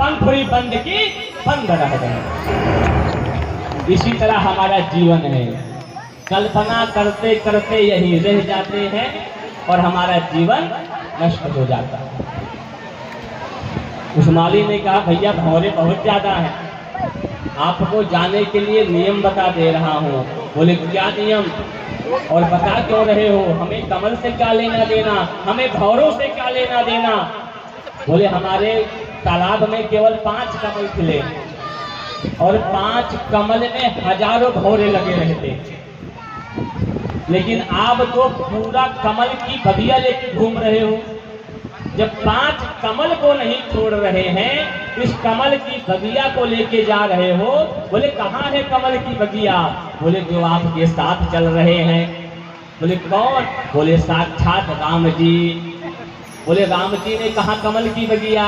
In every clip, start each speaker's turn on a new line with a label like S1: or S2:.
S1: पंखुड़ी बंद की बंद रह गए। इसी तरह हमारा जीवन है, कल्पना करते करते यही रह जाते हैं और हमारा जीवन नष्ट हो जाता है। उस माली ने कहा भैया भंवरे बहुत ज्यादा हैं, आपको जाने के लिए नियम बता दे रहा हूँ। बोले क्या नियम और बता क्यों रहे हो? हमें कमल से क्या लेना देना, हमें भंवरों से क्या लेना देना? बोले हमारे तालाब में केवल 5 कमल खिले और 5 कमल में हजारों भंवरे लगे रहते, लेकिन आप तो पूरा कमल की बगिया लेके घूम रहे हो। जब 5 कमल को नहीं छोड़ रहे हैं, इस कमल की बगिया को लेके जा रहे हो। बोले कहाँ है कमल की बगिया? बोले जो आपके साथ चल रहे हैं। बोले कौन? बोले साक्षात राम जी। बोले राम जी ने कहा कमल की बगिया?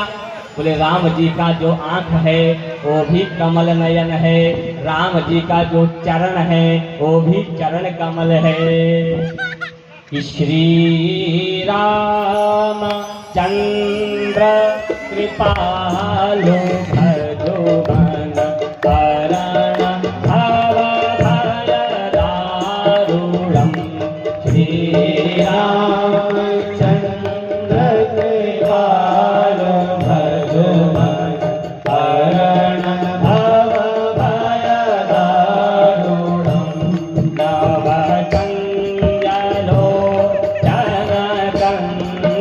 S1: बोले राम जी का जो आंख है वो भी कमल नयन है, राम जी का जो चरण है वो भी चरण कमल है। श्री राम चंद्र कृपालु भजो मन करण भव भय दारुणम्। श्री राम चंद्र कृपालु भजो मन करण भव भय दारुणम्। नव कंजलो चरण कंजलो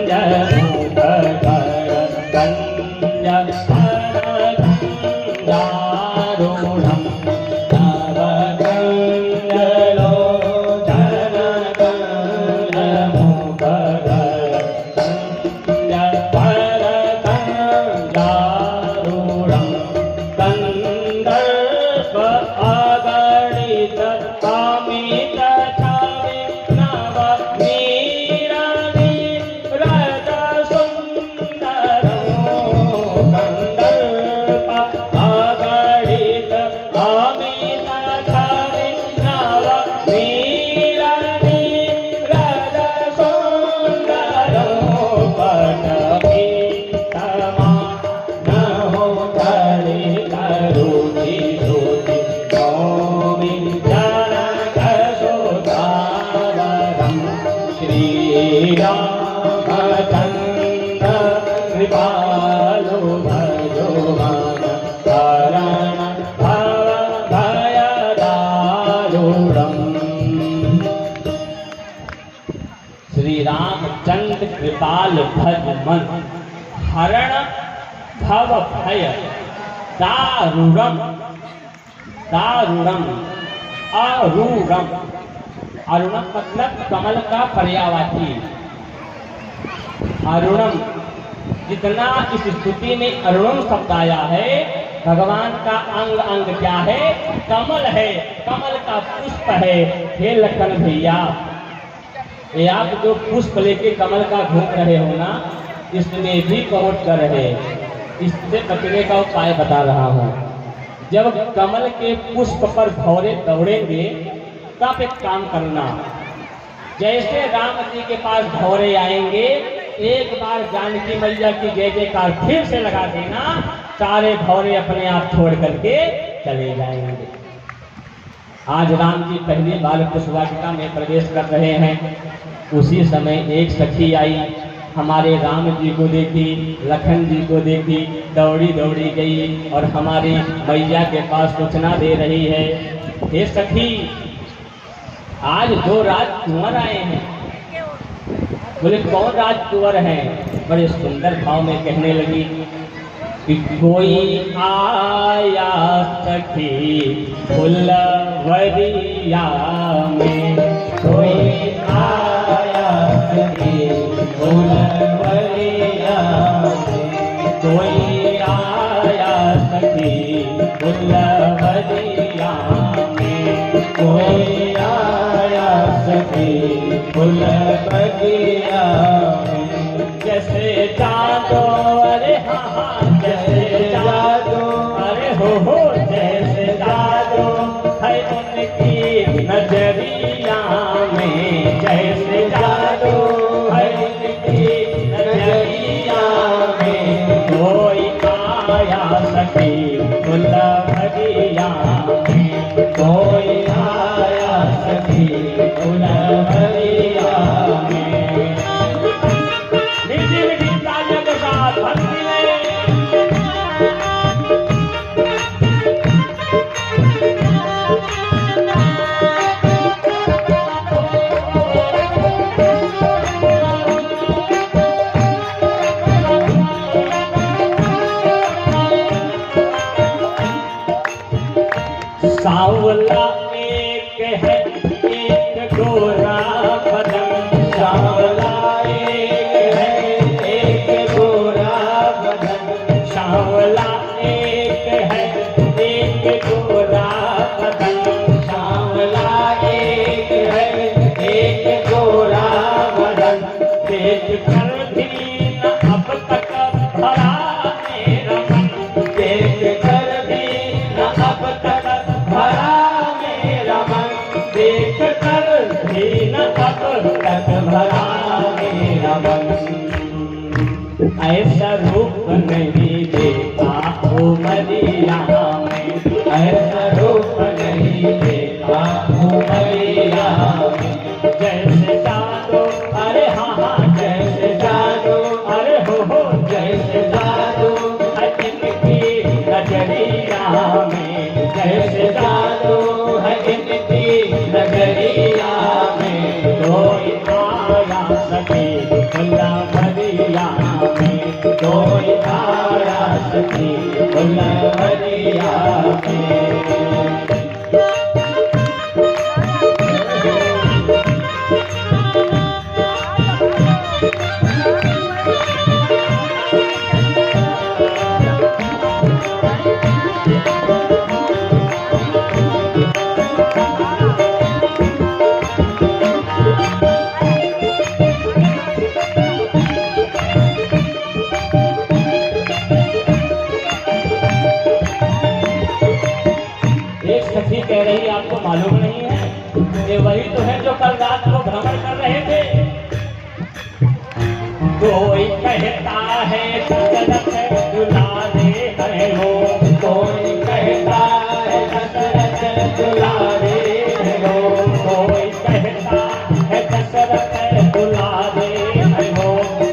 S1: श्री रामचंद्र कृपाल भज मन हरण भव भय दारुणम्। दारुणम् अरुणम्, अरुणम मतलब कमल का पर्यायवाची। अरुणम जितना इस स्तुति में अरुणम शब्द आया है, भगवान का अंग अंग क्या है? कमल है, कमल का पुष्प है। हे लखन भैया, ये आप जो पुष्प लेके कमल का घूम रहे हो ना, इसमें भी पहुंच कर रहे, इससे बचने का उपाय बता रहा हूँ। जब कमल के पुष्प पर भंवरे दौड़ेंगे तब एक काम करना, जैसे राम जी के पास भंवरे आएंगे, एक बार जानकी मैया की जय जयकार फिर से लगा देना, सारे भंवरे अपने आप छोड़ करके चले जाएंगे। आज राम जी पहली बार पुष्पवाटिका में प्रवेश कर रहे हैं। उसी समय एक सखी आई, हमारे राम जी को देखी, लखन जी को देखी, दौड़ी दौड़ी गई और हमारी मैया के पास सूचना दे रही है, हे सखी आज 2 राजकुंवर आए हैं। बोले कौन राजकुंवर हैं? बड़े सुंदर भाव में कहने लगी कि कोई आया सखी फुलवरिया में, कोई आया सखी फुलवरिया में, कोई आया सखी फुलवरिया में, कोई आया सखी फुलवरिया में। जैसे जादो अरे हाँ, जैसे जादो अरे हो, जैसे जादो है उनकी नजरिया में, जैसे जादो है उनकी नजरिया में। कोई आया सखी फुलवरिया में, कोई आया सखी फुलवरिया में। मीठी मीठी तालियों के साथ भक्ति में सांवला एक है एक गोरा बदन, सांवला एक है एक गोरा बदन, सांवला एक है एक गोरा बदन, सांवला एक है एक गोरा बदन। देख कर भी न अब तक भरा मेरा मन, देख कर भी न अब तक भरा मेरा मन, देख कर भी न अब तक भरा मेरा मन। ऐसा रूप नहीं देखा उमरिया में, ऐसा रूप नहीं देखा उमरिया में। जैसे जादू अरे हाँ हाँ जैसे जादू अरे हो जैसे जादू इनकी नजरिया में, जैसे जादू है इनकी नजरिया में। कोई आया सखी फुलवरिया में, कोई आया सखी फुलवरिया में। सखी कह रही आपको मालूम नहीं है, ये वही तो है जो कल रात को भ्रमण कर रहे थे। कोई कहता है दशरथ दुलारे है वो, कोई कहता है दशरथ दुलारे है वो, कोई कहता है दशरथ दुलारे है वो,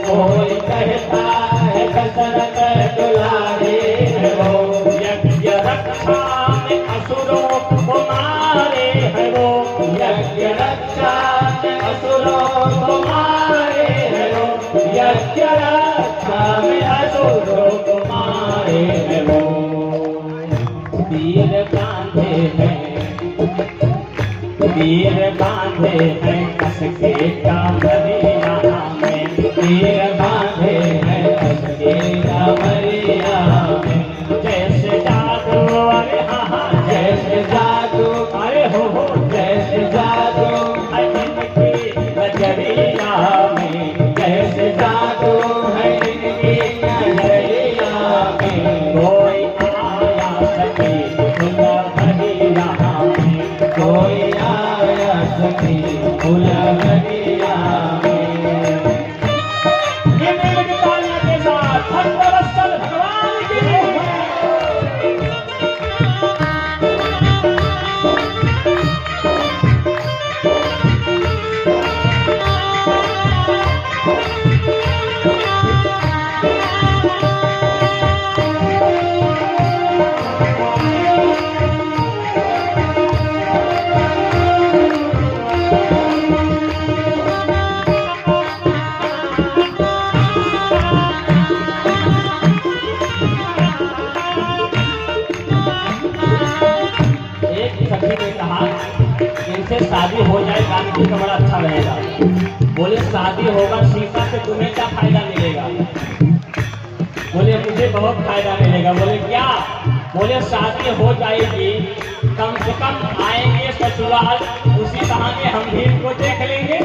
S1: कोई कहता है दशरथ दुलारे है वो। यज्ञ रक्षा में असुरों को मारे है वो, यज्ञ रक्षा में असुरों को मारे है वो, यज्ञ रक्षा में असुरों को मारे है वो। तीर बांधे हैं कस के कांवरिया में, तीर बांधे हैं कस के कांवरिया में। जैसे जादू अरे हाँ हाँ जैसे जादू अरे हो जैसे जादू है इनकी नजरिया में, जैसे जादू है इनकी नजरिया में। कोई आया सखी फुलवरिया में, कोई आया सखी फुलवरिया में। ये मेरे तालियों के साथ भक्तवत्सल भगवान की इनसे शादी हो जाए गांधी का बड़ा अच्छा रहेगा। बोले शादी होगा सीता से तुम्हें क्या फायदा मिलेगा? बोले मुझे बहुत फायदा मिलेगा। बोले क्या? बोले शादी हो जाएगी कम से कम आएंगे ससुराल, उसी बहाने हम भी इनको देख लेंगे।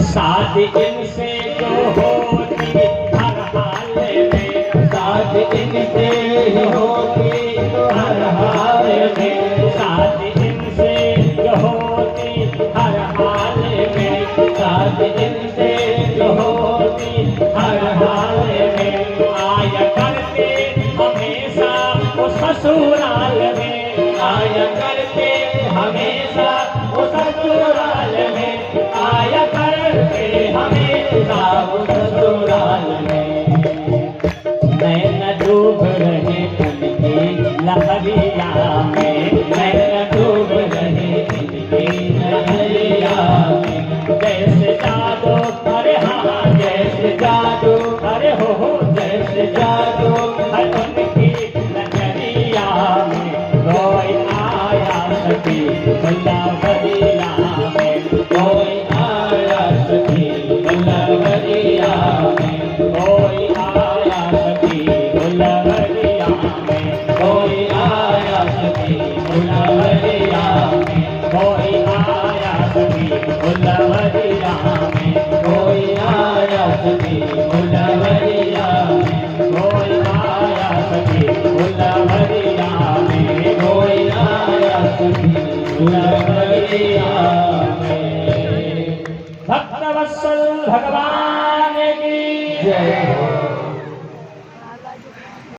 S1: शादी इनसे जो होती हर हाल में, शादी इनसे होती हर हाल में, शादी इनसे जो होती हर हाल में, शादी इनसे जो होती हर हाल में। आया ससुराल में आया करते हमेशा, वो ससुराल में आया करते हमेशा, वो ससुराल में। नैन डूब रहे उनकी लहरिया में, नैन डूब रहे उनकी लहरिया में। जैसे जादू, अरे हाँ जैसे जादू, अरे हो जैसे जादू है उनकी लहरिया में। कोई आया सखी गुलवरिया में, कोई आया सखी गुलवरिया में, कोई आया सखी गुलवरिया में, कोई आया सखी गुलवरिया में, कोई आया सखी गुलवरिया में, कोई आया सखी गुलवरिया में, कोई आया सखी गुलवरिया में, कोई आया सखी गुलवरिया में। भक्तवत्सल भगवान की जय।